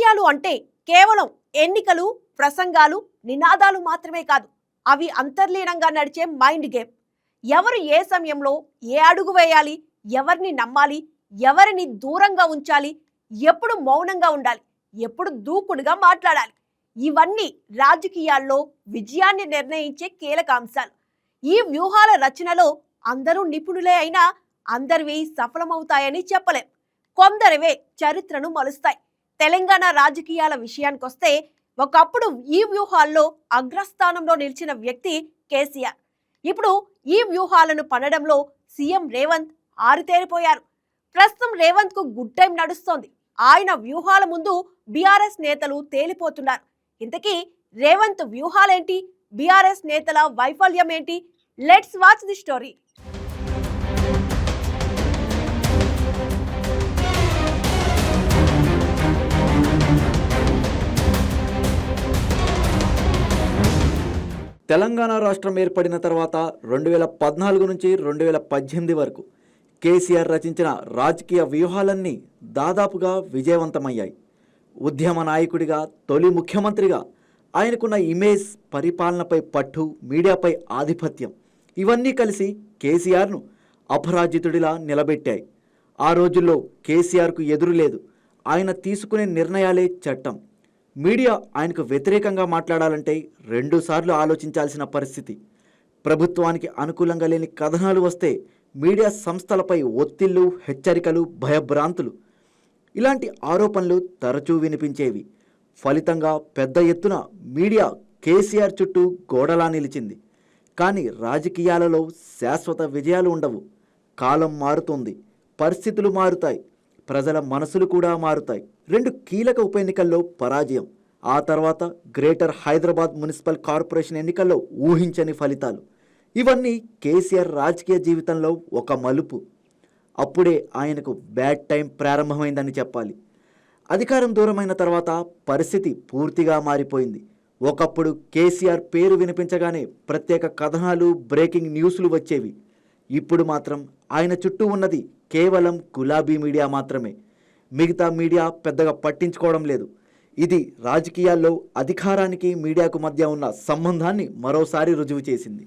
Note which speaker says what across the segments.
Speaker 1: రాజకీయాలు అంటే కేవలం ఎన్నికలు, ప్రసంగాలు, నినాదాలు మాత్రమే కాదు. అవి అంతర్లీనంగా నడిచే మైండ్ గేమ్. ఎవరు ఏ సమయంలో ఏ అడుగు వేయాలి, ఎవరిని నమ్మాలి, ఎవరిని దూరంగా ఉంచాలి, ఎప్పుడు మౌనంగా ఉండాలి, ఎప్పుడు దూకుడుగా మాట్లాడాలి, ఇవన్నీ రాజకీయాల్లో విజయాన్ని నిర్ణయించే కీలక అంశాలు. ఈ వ్యూహాల రచనలో అందరూ నిపుణులే అయినా అందరివి సఫలమవుతాయని చెప్పలేం. కొందరివే చరిత్రను మలుస్తాయి. తెలంగాణ రాజకీయాల విషయానికొస్తే ఒకప్పుడు ఈ వ్యూహాల్లో అగ్రస్థానంలో నిలిచిన వ్యక్తి కేసీఆర్. ఇప్పుడు ఈ వ్యూహాలను పనడంలో సీఎం రేవంత్ ఆరితేరిపోయారు. ప్రస్తుతం రేవంత్ కు గుడ్ టైం నడుస్తోంది. ఆయన వ్యూహాల ముందు బీఆర్ఎస్ నేతలు తేలిపోతున్నారు. ఇంతకీ రేవంత్ వ్యూహాలేంటి, బీఆర్ఎస్ నేతల వైఫల్యం ఏంటి? Let's watch the story.
Speaker 2: Telangana రాష్ట్రం ఏర్పడిన తర్వాత 2014 నుంచి 2018 వరకు కేసీఆర్ రచించిన రాజకీయ వ్యూహాలన్నీ దాదాపుగా విజయవంతమయ్యాయి. ఉద్యమ నాయకుడిగా, తొలి ముఖ్యమంత్రిగా ఆయనకున్న ఇమేజ్, పరిపాలనపై పట్టు, మీడియాపై ఆధిపత్యం ఇవన్నీ కలిసి కేసీఆర్ను అపరాజితుడిలా నిలబెట్టాయి. ఆ రోజుల్లో కేసీఆర్కు ఎదురు లేదు. ఆయన తీసుకునే నిర్ణయాలే చట్టం. మీడియా ఆయనకు వ్యతిరేకంగా మాట్లాడాలంటే 2 సార్లు ఆలోచించాల్సిన పరిస్థితి. ప్రభుత్వానికి అనుకూలంగా లేని కథనాలు వస్తే మీడియా సంస్థలపై ఒత్తిళ్లు, హెచ్చరికలు, భయభ్రాంతులు ఇలాంటి ఆరోపణలు తరచూ వినిపించేవి. ఫలితంగా పెద్ద ఎత్తున మీడియా కేసీఆర్ చుట్టూ గోడలా నిలిచింది. కానీ రాజకీయాలలో శాశ్వత విజయాలు ఉండవు. కాలం మారుతుంది, పరిస్థితులు మారుతాయి, ప్రజల మనసులు కూడా మారుతాయి. 2 కీలక ఉప ఎన్నికల్లో పరాజయం, ఆ తర్వాత గ్రేటర్ హైదరాబాద్ మున్సిపల్ కార్పొరేషన్ ఎన్నికల్లో ఊహించని ఫలితాలు ఇవన్నీ కేసీఆర్ రాజకీయ జీవితంలో ఒక మలుపు. అప్పుడే ఆయనకు బ్యాడ్ టైం ప్రారంభమైందని చెప్పాలి. అధికారం దూరమైన తర్వాత పరిస్థితి పూర్తిగా మారిపోయింది. ఒకప్పుడు కేసీఆర్ పేరు వినిపించగానే ప్రత్యేక కథనాలు, బ్రేకింగ్ న్యూస్లు వచ్చేవి. ఇప్పుడు మాత్రం ఆయన చుట్టూ ఉన్నది కేవలం గులాబీ మీడియా మాత్రమే. మిగతా మీడియా పెద్దగా పట్టించుకోవడం లేదు. ఇది రాజకీయాల్లో అధికారానికి, మీడియాకు మధ్య ఉన్న సంబంధాన్ని మరోసారి రుజువు చేసింది.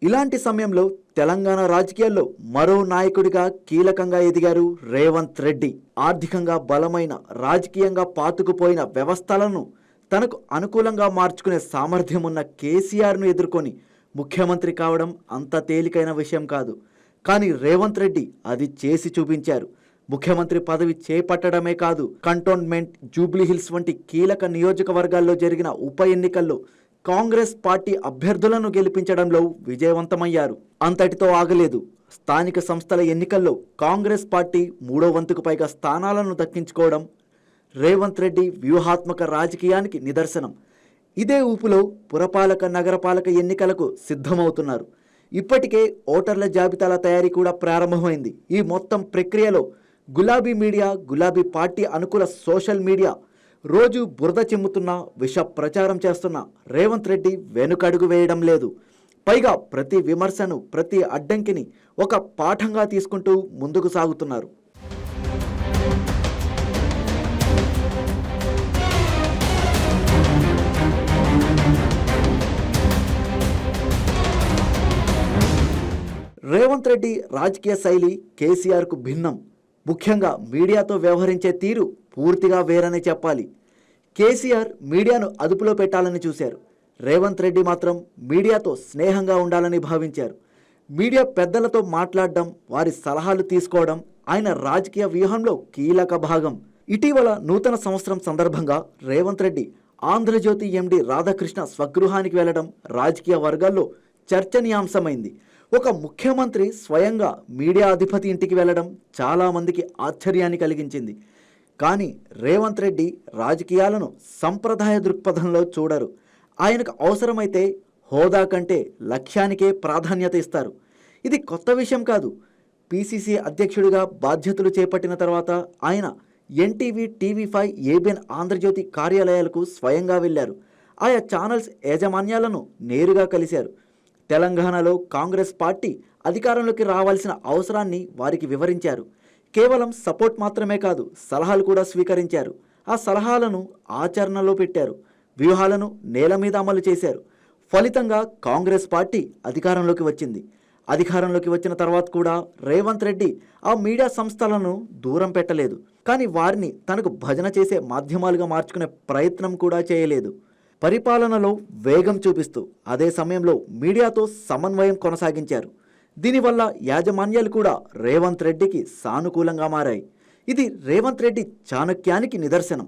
Speaker 2: ఇలాంటి సమయంలో తెలంగాణ రాజకీయాల్లో మరో నాయకుడిగా కీలకంగా ఎదిగారు రేవంత్ రెడ్డి. ఆర్థికంగా బలమైన, రాజకీయంగా పాతుకుపోయిన వ్యవస్థలను తనకు అనుకూలంగా మార్చుకునే సామర్థ్యం ఉన్న కేసీఆర్ను ఎదుర్కొని ముఖ్యమంత్రి కావడం అంత తేలికైన విషయం కాదు. కానీ రేవంత్ రెడ్డి అది చేసి చూపించారు. ముఖ్యమంత్రి పదవి చేపట్టడమే కాదు, కంటోన్మెంట్, జూబ్లీహిల్స్ వంటి కీలక నియోజకవర్గాల్లో జరిగిన ఉప ఎన్నికల్లో కాంగ్రెస్ పార్టీ అభ్యర్థులను గెలిపించడంలో విజయవంతమయ్యారు. అంతటితో ఆగలేదు. స్థానిక సంస్థల ఎన్నికల్లో కాంగ్రెస్ పార్టీ 3వ వంతుకు పైగా స్థానాలను దక్కించుకోవడం రేవంత్ రెడ్డి వ్యూహాత్మక రాజకీయానికి నిదర్శనం. ఇదే ఊపులో పురపాలక, నగరపాలక ఎన్నికలకు సిద్ధమవుతున్నారు. ఇప్పటికే ఓటర్ల జాబితాల తయారీ కూడా ప్రారంభమైంది. ఈ మొత్తం ప్రక్రియలో గులాబీ మీడియా, గులాబీ పార్టీ అనుకూల సోషల్ మీడియా రోజు బురద చిమ్ముతున్న, విష ప్రచారం చేస్తున్న రేవంత్ రెడ్డి వెనుకడుగు వేయడం లేదు. పైగా ప్రతి విమర్శను, ప్రతి అడ్డంకిని ఒక పాఠంగా తీసుకుంటూ ముందుకు సాగుతున్నారు. రేవంత్ రెడ్డి రాజకీయ శైలి కేసీఆర్కు భిన్నం. ముఖ్యంగా మీడియాతో వ్యవహరించే తీరు పూర్తిగా వేరని చెప్పాలి. కేసీఆర్ మీడియాను అదుపులో పెట్టాలని చూశారు. రేవంత్ రెడ్డి మాత్రం మీడియాతో స్నేహంగా ఉండాలని భావించారు. మీడియా పెద్దలతో మాట్లాడడం, వారి సలహాలు తీసుకోవడం ఆయన రాజకీయ వ్యూహంలో కీలక భాగం. ఇటీవల నూతన సంవత్సరం సందర్భంగా రేవంత్ రెడ్డి ఆంధ్రజ్యోతి ఎండి రాధాకృష్ణ స్వగృహానికి వెళ్లడం రాజకీయ వర్గాల్లో చర్చనీయాంశమైంది. ఒక ముఖ్యమంత్రి స్వయంగా మీడియా అధిపతి ఇంటికి వెళ్లడం చాలామందికి ఆశ్చర్యాన్ని కలిగించింది. కానీ రేవంత్ రెడ్డి రాజకీయాలను సంప్రదాయ దృక్పథంలో చూడరు. ఆయనకు అవసరమైతే హోదా కంటే లక్ష్యానికే ప్రాధాన్యత ఇస్తారు. ఇది కొత్త విషయం కాదు. పిసిసి అధ్యక్షుడిగా బాధ్యతలు చేపట్టిన తర్వాత ఆయన ఎన్టీవీ, టీవీ5, ఏబిఎన్ ఆంధ్రజ్యోతి కార్యాలయాలకు స్వయంగా వెళ్లారు. ఆయా ఛానల్స్ యాజమాన్యాలను నేరుగా కలిశారు. తెలంగాణలో కాంగ్రెస్ పార్టీ అధికారంలోకి రావాల్సిన అవసరాన్ని వారికి వివరించారు. కేవలం సపోర్ట్ మాత్రమే కాదు, సలహాలు కూడా స్వీకరించారు. ఆ సలహాలను ఆచరణలో పెట్టారు. వ్యూహాలను నేల మీద అమలు చేశారు. ఫలితంగా కాంగ్రెస్ పార్టీ అధికారంలోకి వచ్చింది. అధికారంలోకి వచ్చిన తర్వాత కూడా రేవంత్ రెడ్డి ఆ మీడియా సంస్థలను దూరం పెట్టలేదు. కానీ వారిని తనకు భజన చేసే మాధ్యమాలుగా మార్చుకునే ప్రయత్నం కూడా చేయలేదు. పరిపాలనలో వేగం చూపిస్తూ అదే సమయంలో మీడియాతో సమన్వయం కొనసాగించారు. దీనివల్ల యాజమాన్యాలు కూడా రేవంత్ రెడ్డికి సానుకూలంగా మారాయి. ఇది రేవంత్ రెడ్డి చాణక్యానికి నిదర్శనం.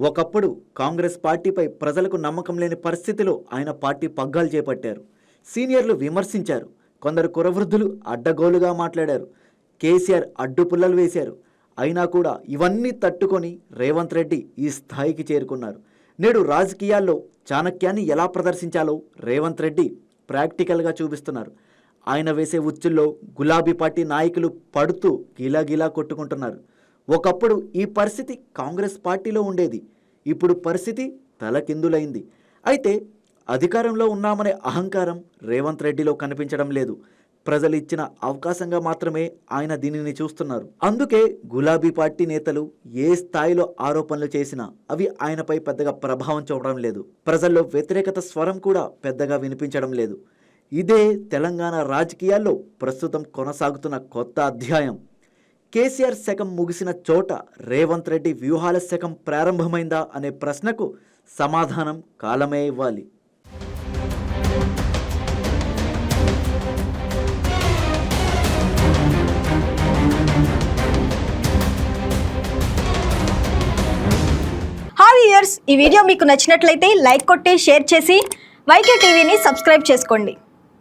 Speaker 2: ఒకప్పుడు కాంగ్రెస్ పార్టీపై ప్రజలకు నమ్మకం లేని పరిస్థితిలో ఆయన పార్టీ పగ్గాలు చేపట్టారు. సీనియర్లు విమర్శించారు. కొందరు కురవృద్ధులు అడ్డగోలుగా మాట్లాడారు. కేసీఆర్ అడ్డుపుల్లలు వేశారు. అయినా కూడా ఇవన్నీ తట్టుకొని రేవంత్ రెడ్డి ఈ స్థాయికి చేరుకున్నారు. నేడు రాజకీయాల్లో చాణక్యాన్ని ఎలా ప్రదర్శించాలో రేవంత్ రెడ్డి ప్రాక్టికల్గా చూపిస్తున్నారు. ఆయన వేసే ఉచ్చుల్లో గులాబీ పార్టీ నాయకులు పడుతూ గిలాగిలా కొట్టుకుంటున్నారు. ఒకప్పుడు ఈ పరిస్థితి కాంగ్రెస్ పార్టీలో ఉండేది. ఇప్పుడు పరిస్థితి తలకిందులైంది. అయితే అధికారంలో ఉన్నామనే అహంకారం రేవంత్ రెడ్డిలో కనిపించడం లేదు. ప్రజలు ఇచ్చిన అవకాశంగా మాత్రమే ఆయన దీనిని చూస్తున్నారు. అందుకే గులాబీ పార్టీ నేతలు ఏ స్థాయిలో ఆరోపణలు చేసినా అవి ఆయనపై పెద్దగా ప్రభావం చూపడం లేదు. ప్రజల్లో వ్యతిరేకత స్వరం కూడా పెద్దగా వినిపించడం లేదు. ఇదే తెలంగాణ రాజకీయాల్లో ప్రస్తుతం కొనసాగుతున్న కొత్త అధ్యాయం. కేసీఆర్ శకం ముగిసిన చోట రేవంత్ రెడ్డి వ్యూహాల శకం ప్రారంభమైందా అనే ప్రశ్నకు సమాధానం కాలమే ఇవ్వాలి.
Speaker 3: హాయ్ వ్యూయర్స్, ఈ వీడియో మీకు నచ్చినట్లయితే లైక్ కొట్టి షేర్ చేసి వైకే టీవీని సబ్స్క్రైబ్ చేసుకోండి.